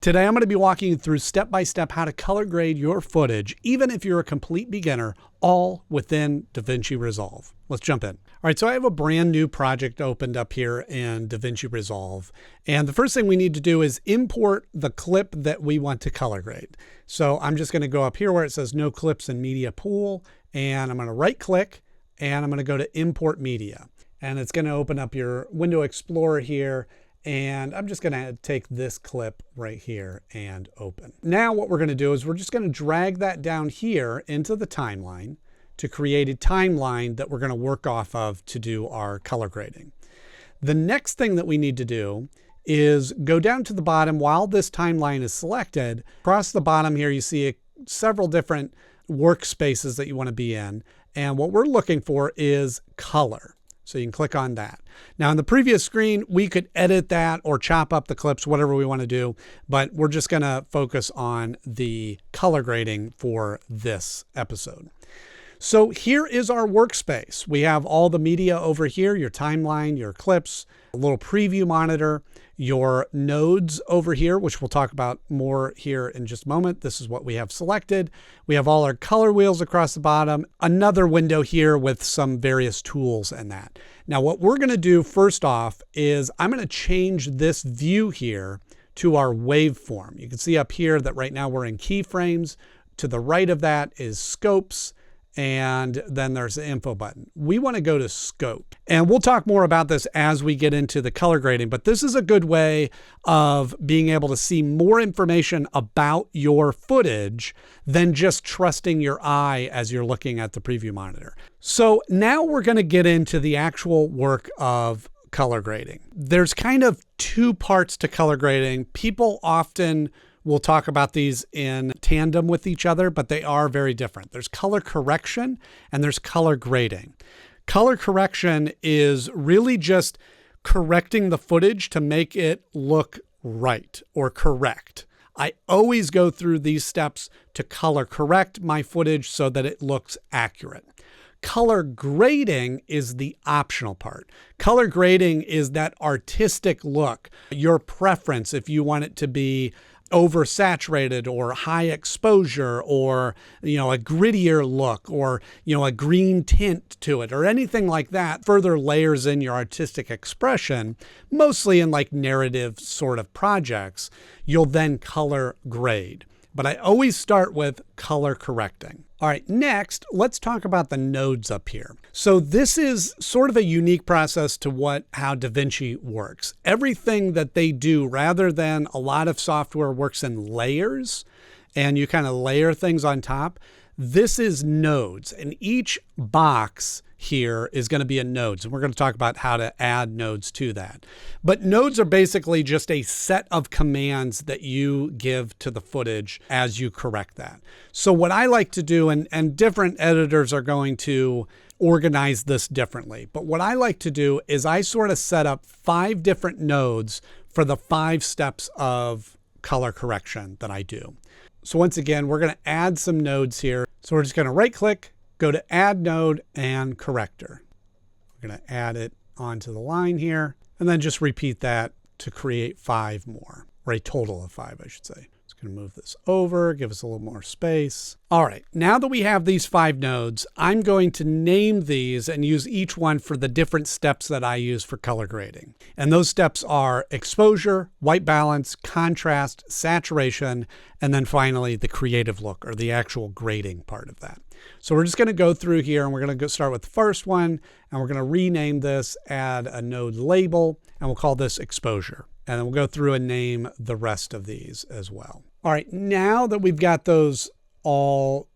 Today, I'm going to be walking you through step-by-step how to color grade your footage, even if you're a complete beginner, all within DaVinci Resolve. Let's jump in. All right, so I have a brand new project opened up here in DaVinci Resolve. And the first thing we need to do is import the clip that we want to color grade. So I'm just going to go up here where it says no clips in media pool, and I'm going to right click and I'm going to go to import media. And it's going to open up your window explorer here. And I'm just going to take this clip right here and open. Now what we're going to do is we're just going to drag that down here into the timeline to create a timeline that we're going to work off of to do our color grading. The next thing that we need to do is go down to the bottom while this timeline is selected. Across the bottom here you see several different workspaces that you want to be in. And what we're looking for is color. So you can click on that. Now in the previous screen, we could edit that or chop up the clips, whatever we want to do, but we're just going to focus on the color grading for this episode. So here is our workspace. We have all the media over here, your timeline, your clips, a little preview monitor, your nodes over here, which we'll talk about more here in just a moment. This is what we have selected. We have all our color wheels across the bottom, another window here with some various tools and that. Now what we're going to do first off is I'm going to change this view here to our waveform. You can see up here that right now we're in keyframes. To the right of that is scopes. And then there's the info button. We want to go to scope. And we'll talk more about this as we get into the color grading, but this is a good way of being able to see more information about your footage than just trusting your eye as you're looking at the preview monitor. So now we're going to get into the actual work of color grading. There's kind of two parts to color grading. People often we'll talk about these in tandem with each other, but they are very different. There's color correction and there's color grading. Color correction is really just correcting the footage to make it look right or correct. I always go through these steps to color correct my footage so that it looks accurate. Color grading is the optional part. Color grading is that artistic look, your preference if you want it to be oversaturated or high exposure or, a grittier look or, a green tint to it or anything like that further layers in your artistic expression, mostly in like narrative sort of projects, you'll then color grade. But I always start with color correcting. All right, next, let's talk about the nodes up here. So this is sort of a unique process to how DaVinci works. Everything that they do, rather than a lot of software works in layers and you kind of layer things on top, this is nodes, and each box here is going to be a nodes, and we're going to talk about how to add nodes to that. But nodes are basically just a set of commands that you give to the footage as you correct that. So what I like to do, and different editors are going to organize this differently, but what I like to do is I sort of set up 5 different nodes for the 5 steps of color correction that I do. So once again, we're going to add some nodes here. So we're just going to right click, go to add node and corrector. We're going to add it onto the line here and then just repeat that to create 5 more, or a total of 5, I should say. Just going to move this over, give us a little more space. All right, now that we have these 5 nodes, I'm going to name these and use each one for the different steps that I use for color grading. And those steps are exposure, white balance, contrast, saturation, and then finally the creative look or the actual grading part of that. So we're just going to go through here and we're going to start with the first one and we're going to rename this, add a node label, and we'll call this exposure. And then we'll go through and name the rest of these as well. All right, now that we've got those all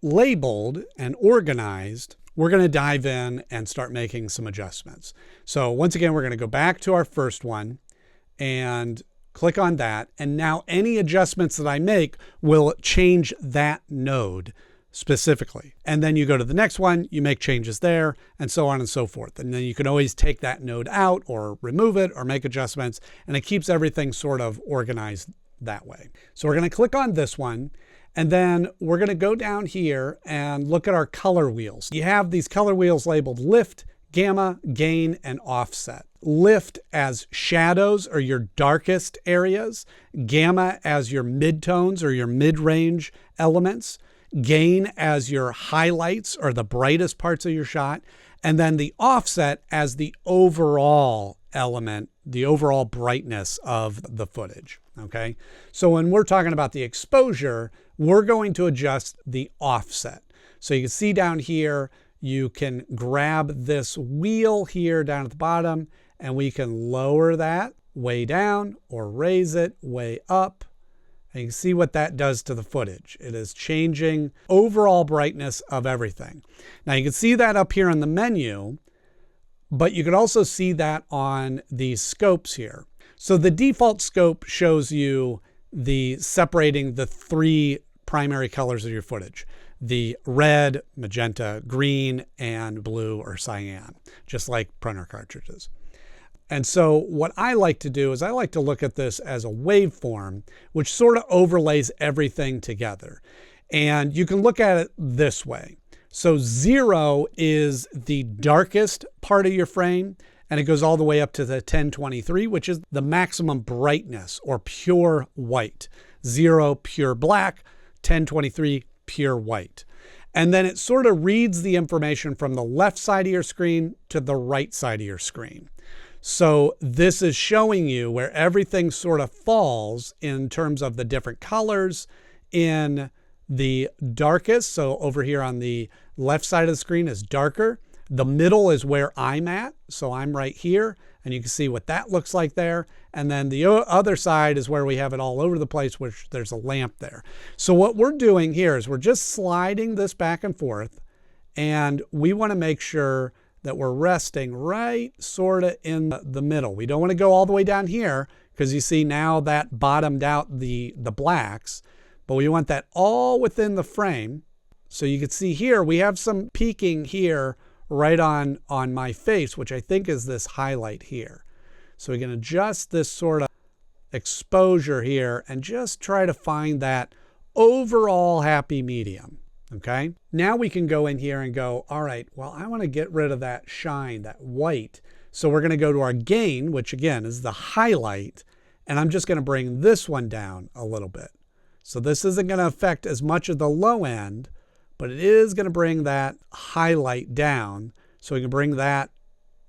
labeled and organized, we're going to dive in and start making some adjustments. So once again, we're going to go back to our first one and click on that. And now any adjustments that I make will change that node specifically. And then you go to the next one, you make changes there, and so on and so forth. And then you can always take that node out or remove it or make adjustments, and it keeps everything sort of organized that way. So we're going to click on this one, and then we're going to go down here and look at our color wheels. You have these color wheels labeled lift, gamma, gain, and offset. lift as shadows or your darkest areas, gamma as your midtones or your mid-range elements, gain as your highlights or the brightest parts of your shot, and then the offset as the overall element, the overall brightness of the footage, okay? So when we're talking about the exposure, we're going to adjust the offset. So you can see down here, you can grab this wheel here down at the bottom, and we can lower that way down or raise it way up. And you can see what that does to the footage. It is changing overall brightness of everything. Now you can see that up here in the menu, but you can also see that on these scopes here. So the default scope shows you the separating the three primary colors of your footage: the red, magenta, green, and blue or cyan, just like printer cartridges. And so what I like to do is I like to look at this as a waveform, which sort of overlays everything together. And you can look at it this way. So 0 is the darkest part of your frame, and it goes all the way up to the 1023, which is the maximum brightness or pure white. 0, pure black, 1023, pure white. And then it sort of reads the information from the left side of your screen to the right side of your screen. So this is showing you where everything sort of falls in terms of the different colors in the darkest. So over here on the left side of the screen is darker. The middle is where I'm at. So I'm right here, and you can see what that looks like there. And then the other side is where we have it all over the place, which there's a lamp there. So what we're doing here is we're just sliding this back and forth, and we want to make sure that we're resting right sort of in the middle. We don't want to go all the way down here because you see now that bottomed out the blacks, but we want that all within the frame. So you can see here, we have some peaking here right on my face, which I think is this highlight here. So we can adjust this sort of exposure here and just try to find that overall happy medium. Okay, now we can go in here and go, all right, well, I want to get rid of that shine, that white. So we're going to go to our gain, which again is the highlight, and I'm just going to bring this one down a little bit. So this isn't going to affect as much of the low end, but it is going to bring that highlight down. So we can bring that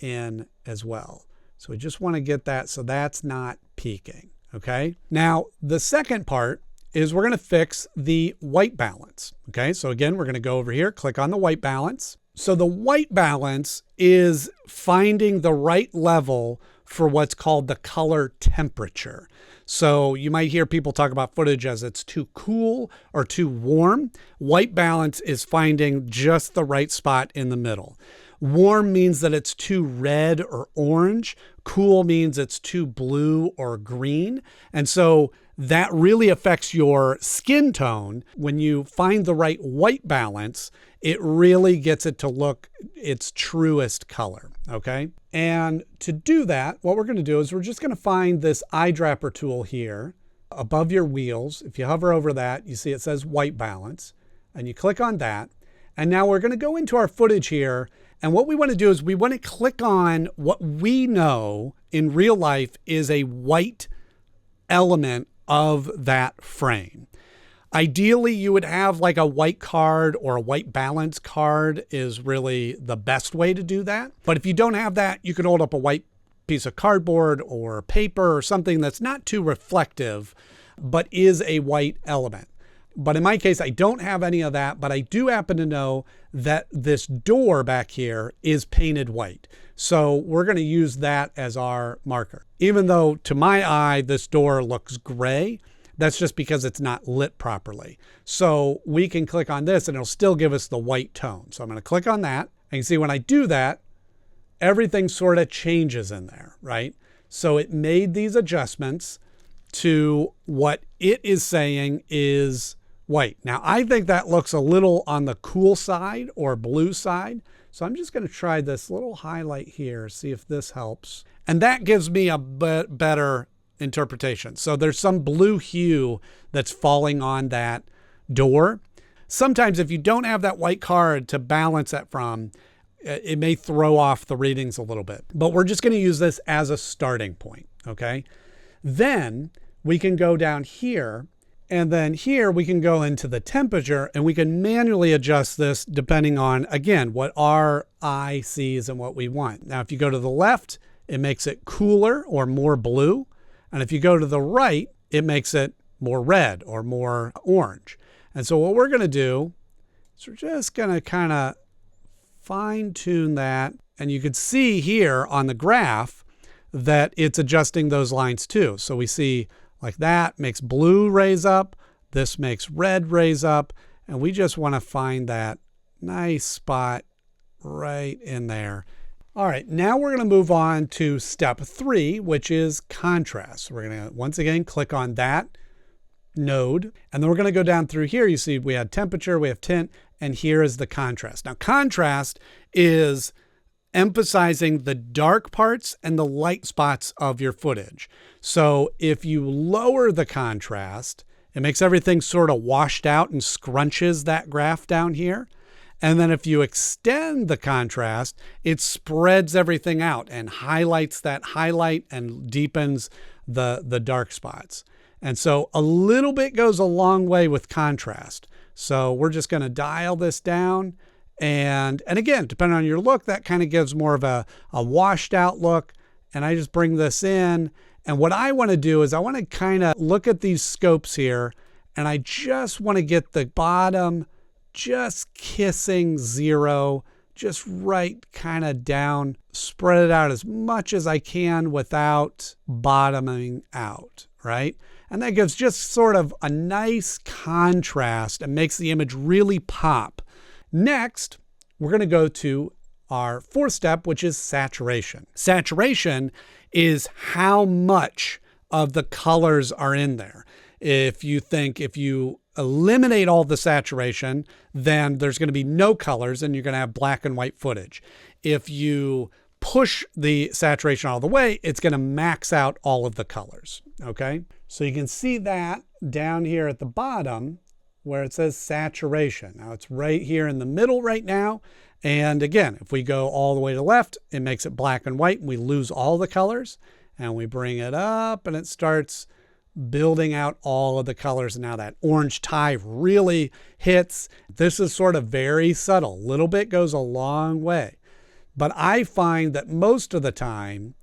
in as well. So we just want to get that so that's not peaking. Okay, now the second part is we're going to fix the white balance. Okay, so again, we're going to go over here, click on the white balance. So the white balance is finding the right level for what's called the color temperature. So you might hear people talk about footage as it's too cool or too warm. White balance is finding just the right spot in the middle. Warm means that it's too red or orange. Cool means it's too blue or green. And so that really affects your skin tone. When you find the right white balance, it really gets it to look its truest color, okay? And to do that, what we're gonna do is we're just gonna find this eyedropper tool here above your wheels. If you hover over that, you see it says white balance, and you click on that. And now we're gonna go into our footage here, and what we wanna do is we wanna click on what we know in real life is a white element of that frame. Ideally, you would have like a white card or a white balance card is really the best way to do that. But if you don't have that, you can hold up a white piece of cardboard or paper or something that's not too reflective, but is a white element. But in my case, I don't have any of that, but I do happen to know that this door back here is painted white. So we're going to use that as our marker. Even though to my eye, this door looks gray, that's just because it's not lit properly. So we can click on this and it'll still give us the white tone. So I'm going to click on that. And you see when I do that, everything sort of changes in there, right? So it made these adjustments to what it is saying is white. Now I think that looks a little on the cool side or blue side. So I'm just going to try this little highlight here, see if this helps. And that gives me a better interpretation. So there's some blue hue that's falling on that door. Sometimes if you don't have that white card to balance that from, it may throw off the readings a little bit. But we're just going to use this as a starting point, okay? Then we can go down here, and then here we can go into the temperature, and we can manually adjust this depending on, again, what our eye sees and what we want. Now, if you go to the left, it makes it cooler or more blue. And if you go to the right, it makes it more red or more orange. And so what we're going to do is we're just going to kind of fine tune that. And you can see here on the graph that it's adjusting those lines too. So we see like that makes blue raise up. This makes red raise up. And we just want to find that nice spot right in there. All right, now we're going to move on to step 3, which is contrast. We're going to once again click on that node, and then we're going to go down through here. You see we had temperature, we have tint, and here is the contrast. Now contrast is emphasizing the dark parts and the light spots of your footage. So if you lower the contrast, it makes everything sort of washed out and scrunches that graph down here. And then if you extend the contrast, it spreads everything out and highlights that highlight and deepens the dark spots. And so a little bit goes a long way with contrast. So we're just going to dial this down. And again, depending on your look, that kind of gives more of a washed out look. And I just bring this in. And what I want to do is I want to kind of look at these scopes here. And I just want to get the bottom just kissing 0, just right kind of down, spread it out as much as I can without bottoming out, right? And that gives just sort of a nice contrast and makes the image really pop. Next, we're going to go to our 4th step, which is saturation. Saturation is how much of the colors are in there. If you eliminate all the saturation, then there's going to be no colors and you're going to have black and white footage. If you push the saturation all the way, it's going to max out all of the colors, okay? So you can see that down here at the bottom where it says saturation. Now it's right here in the middle right now. And again, if we go all the way to the left, it makes it black and white and we lose all the colors. And we bring it up and it starts building out all of the colors. Now that orange tie really hits. This is sort of very subtle. A little bit goes a long way. But I find that most of the time,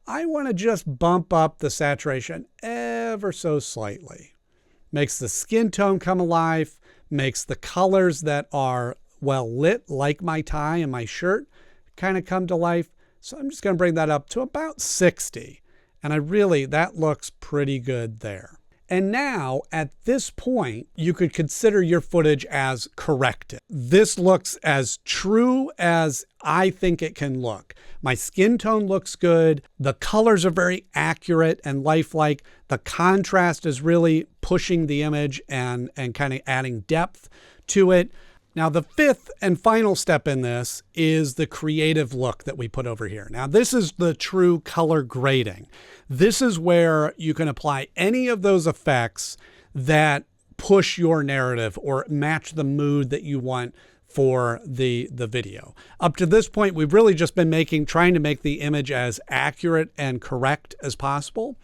I want to just bump up the saturation ever so slightly. Makes the skin tone come alive, makes the colors that are well lit, like my tie and my shirt, kind of come to life. So I'm just going to bring that up to about 60. And that looks pretty good there. And now at this point, you could consider your footage as corrected. This looks as true as I think it can look. My skin tone looks good. The colors are very accurate and lifelike. The contrast is really pushing the image and kind of adding depth to it. Now, the 5th and final step in this is the creative look that we put over here. Now, this is the true color grading. This is where you can apply any of those effects that push your narrative or match the mood that you want for the video. Up to this point, we've really just been trying to make the image as accurate and correct as possible.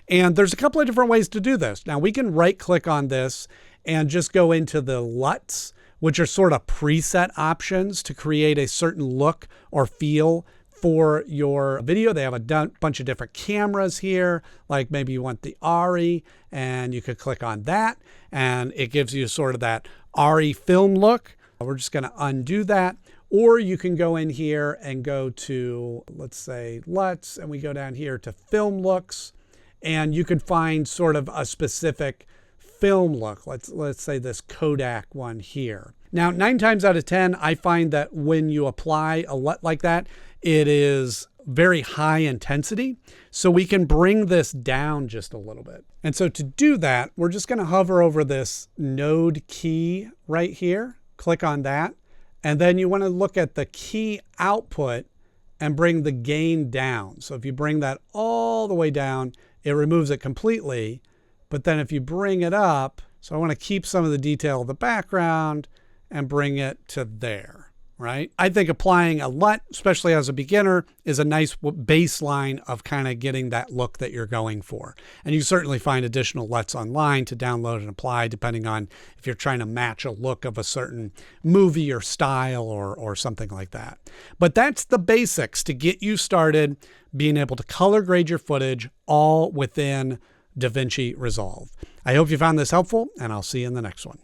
And there's a couple of different ways to do this. Now, we can right-click on this and just go into the LUTs, which are sort of preset options to create a certain look or feel for your video. They have a bunch of different cameras here, like maybe you want the ARRI, and you could click on that, and it gives you sort of that ARRI film look. We're just going to undo that. Or you can go in here and go to, let's say, LUTs, and we go down here to film looks, and you can find sort of a specific film look. Let's say this Kodak one here. Now, 9 times out of 10, I find that when you apply a LUT like that, it is very high intensity. So we can bring this down just a little bit. And so to do that, we're just going to hover over this node key right here. Click on that. And then you want to look at the key output and bring the gain down. So if you bring that all the way down, it removes it completely. But then if you bring it up, so I want to keep some of the detail of the background and bring it to there. right? I think applying a LUT, especially as a beginner, is a nice baseline of kind of getting that look that you're going for. And you certainly find additional LUTs online to download and apply, depending on if you're trying to match a look of a certain movie or style or something like that. But that's the basics to get you started being able to color grade your footage all within DaVinci Resolve. I hope you found this helpful, and I'll see you in the next one.